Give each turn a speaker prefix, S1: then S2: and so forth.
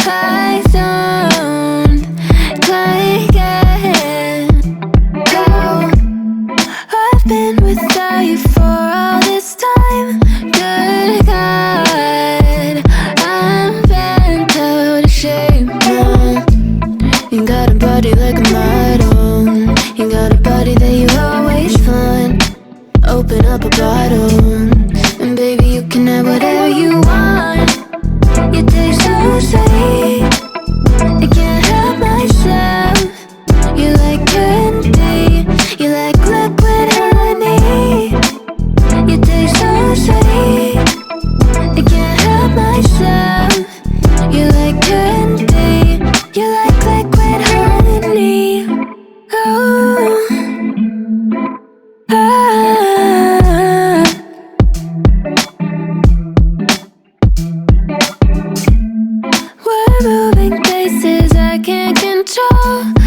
S1: don't like it. Oh, I've been without you for all this time. Good God, I'm bent out of shape now. You got a body like a model. You got a body that you always find. Open up a bottle, and baby, you can have whatever you want. You taste so sweet, I can't help myself. You like candy, you like liquid honey. You taste so sweet, I can't help myself. You like candy, you like liquid honey. Oh, ah. We're moving places I can't control.